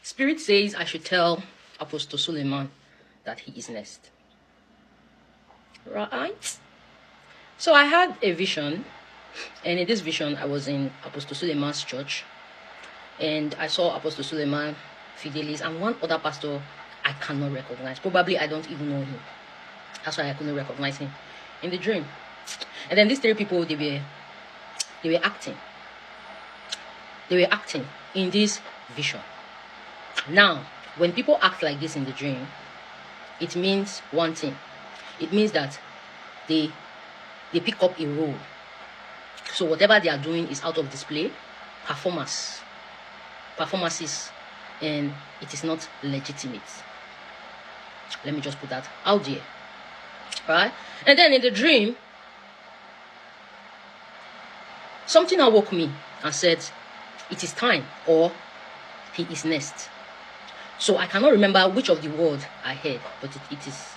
Spirit says I should tell Apostle Suleiman that he is next. Right? So I had a vision, and in this vision I was in Apostle Suleiman's church, and I saw Apostle Suleiman, Fidelis, and one other pastor I cannot recognize. Probably I don't even know him. That's why I couldn't recognize him in the dream. And then these three people, they were acting. They were acting in this vision. Now, when people act like this in the dream, it means one thing. It means that they pick up a role. So whatever they are doing is out of display, performances, and it is not legitimate. Let me just put that out there. Right? And then in the dream, something awoke me and said, it is time, or he is next. So I cannot remember which of the words I heard, but it is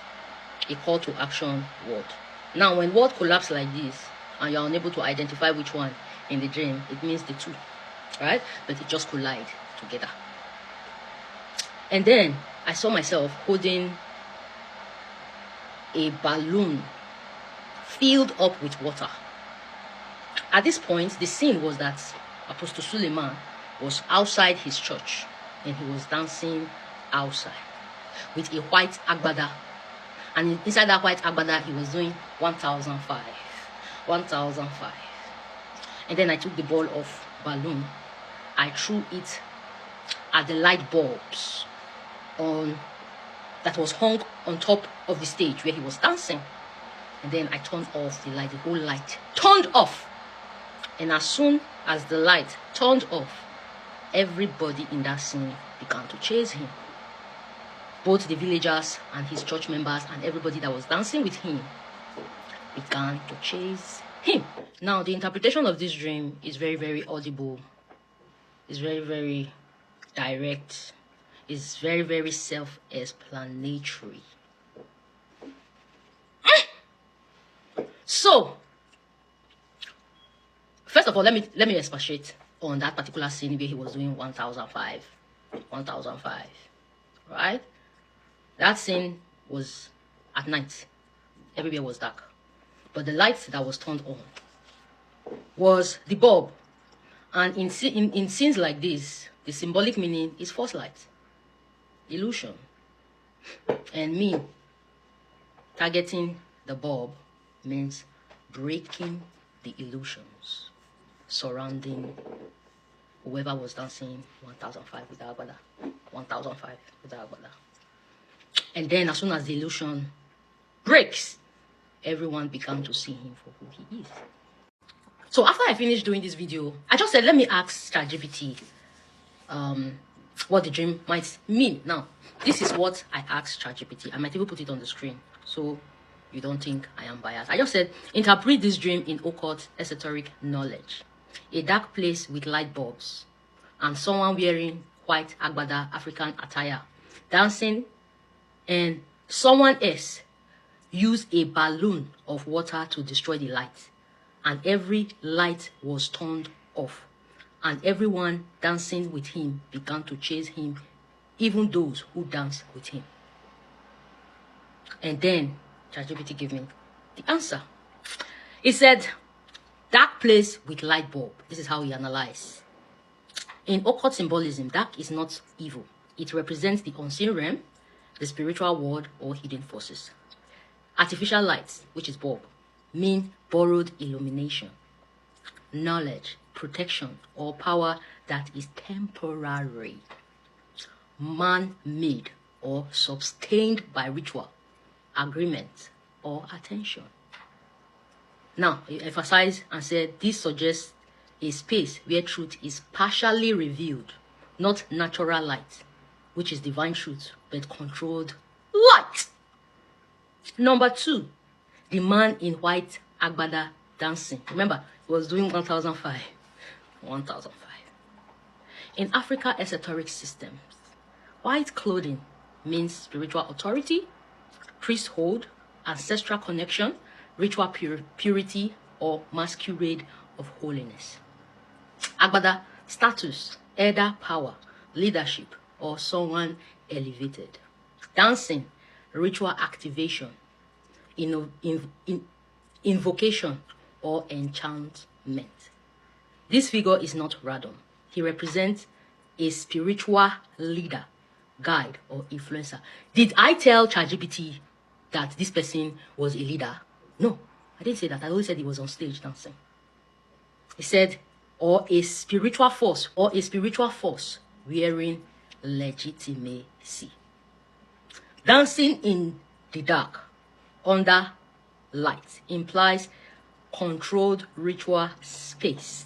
a call to action word. Now, when word collapse like this, and you are unable to identify which one in the dream, it means the two, right? But it just collide together. And then I saw myself holding a balloon filled up with water. At this point, the scene was that Apostle Suleiman was outside his church, and he was dancing outside with a white agbada. And inside that white agbada, he was doing 1005. 1005. And then I took the ball of balloon. I threw it at the light bulbs that was hung on top of the stage where he was dancing. And then I turned off the light. The whole light turned off. And as soon as the light turned off, everybody in that scene began to chase him. Both the villagers and his church members and everybody that was dancing with him began to chase him. Now, the interpretation of this dream is very, very audible. It's very, very direct. It's very, very self-explanatory. So, first of all, let me expatiate on that particular scene where he was doing 1005. 1005. Right? That scene was at night. Everywhere was dark. But the light that was turned on was the bulb. And in scenes like this, the symbolic meaning is false light, illusion. And me targeting the bulb means breaking the illusions surrounding whoever was dancing 1005 with the agbada. 1005 with the agbada. And then as soon as the illusion breaks, everyone began to see him for who he is. So after I finished doing this video, I just said, let me ask ChatGPT what the dream might mean. Now, this is what I asked ChatGPT. I might even put it on the screen so you don't think I am biased. I just said, interpret this dream in occult esoteric knowledge. A dark place with light bulbs and someone wearing white agbada African attire dancing, and someone else used a balloon of water to destroy the light, and every light was turned off, and everyone dancing with him began to chase him, even those who danced with him. And then ChatGPT gave me the answer. It said, dark place with light bulb. This is how he analyzed. In occult symbolism, dark is not evil. It represents the unseen realm, the spiritual world, or hidden forces. Artificial lights, which is bulb, mean borrowed illumination, knowledge, protection, or power that is temporary, man-made, or sustained by ritual, agreement, or attention. Now, he emphasized and said this suggests a space where truth is partially revealed, not natural light, which is divine truth, but controlled light. Number 2, the man in white agbada dancing. Remember, he was doing 1005. 1005. In Africa esoteric systems, white clothing means spiritual authority, priesthood, ancestral connection, ritual purity, or masquerade of holiness. Agbada, status, elder power, leadership, or someone elevated. Dancing, ritual activation, invocation, or enchantment. This figure is not random. He represents a spiritual leader, guide, or influencer. Did I tell ChatGPT that this person was a leader? No, I didn't say that. I only said he was on stage dancing. He said, or a spiritual force wearing legitimacy. Dancing in the dark, under light, implies controlled ritual space.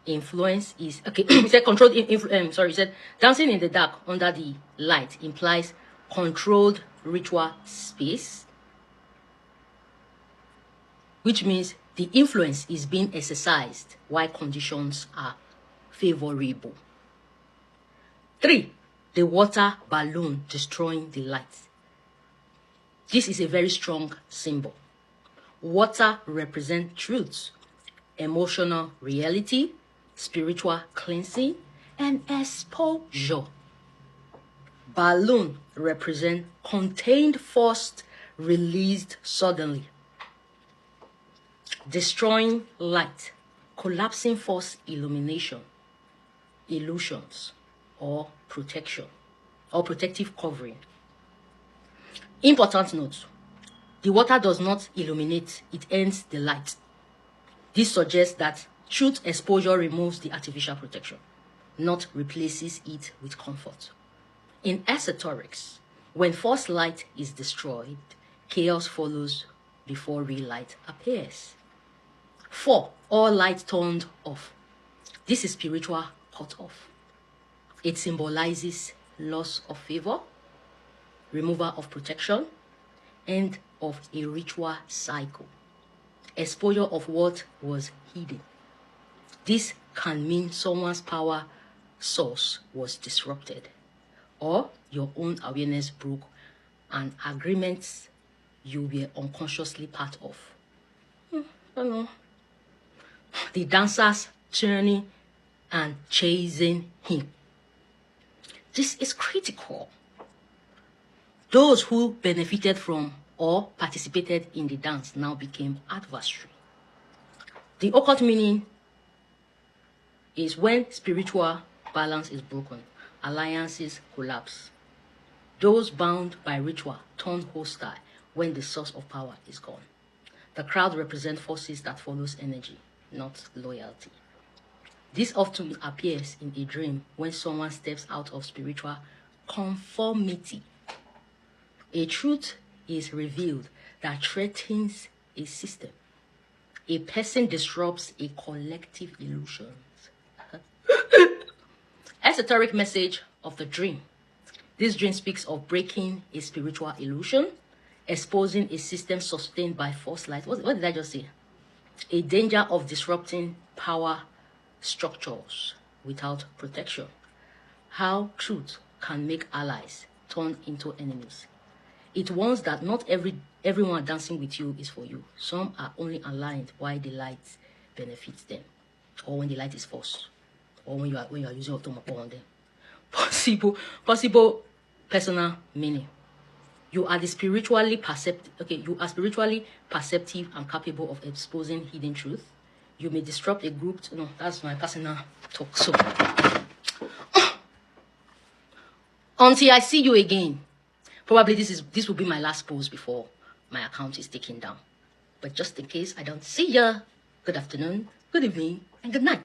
Influence is okay. He said controlled influence. He said dancing in the dark under the light implies controlled ritual space, which means the influence is being exercised while conditions are favorable. 3. The water balloon destroying the light. This is a very strong symbol. Water represents truth, emotional reality, spiritual cleansing, and exposure. Balloon represent contained force released suddenly. Destroying light, collapsing force illumination, illusions, or protection, or protective covering. Important note, the water does not illuminate, it ends the light. This suggests that truth exposure removes the artificial protection, not replaces it with comfort. In esoterics, when false light is destroyed, chaos follows before real light appears. 4. All light turned off. This is spiritual cut off. It symbolizes loss of favor, removal of protection, end of a ritual cycle, exposure of what was hidden. This can mean someone's power source was disrupted, or your own awareness broke an agreement you were unconsciously part of. I don't know. The dancers turning and chasing him. This is critical. Those who benefited from or participated in the dance now became adversary. The occult meaning is when spiritual balance is broken, alliances collapse. Those bound by ritual turn hostile when the source of power is gone. The crowd represents forces that follows energy, not loyalty. This often appears in a dream when someone steps out of spiritual conformity. A truth is revealed that threatens a system. A person disrupts a collective illusion. Esoteric message of the dream. This dream speaks of breaking a spiritual illusion, exposing a system sustained by false light. What did I just say? A danger of disrupting power structures without protection. How truth can make allies turn into enemies. It warns that not everyone dancing with you is for you. Some are only aligned while the light benefits them, or when the light is false, or when you are using automobile on them. Possible personal meaning. You are spiritually perceptive and capable of exposing hidden truth. You may disrupt a group. No, that's my personal talk. So, until I see you again, probably this will be my last post before my account is taken down. But just in case I don't see ya, good afternoon, good evening, and good night.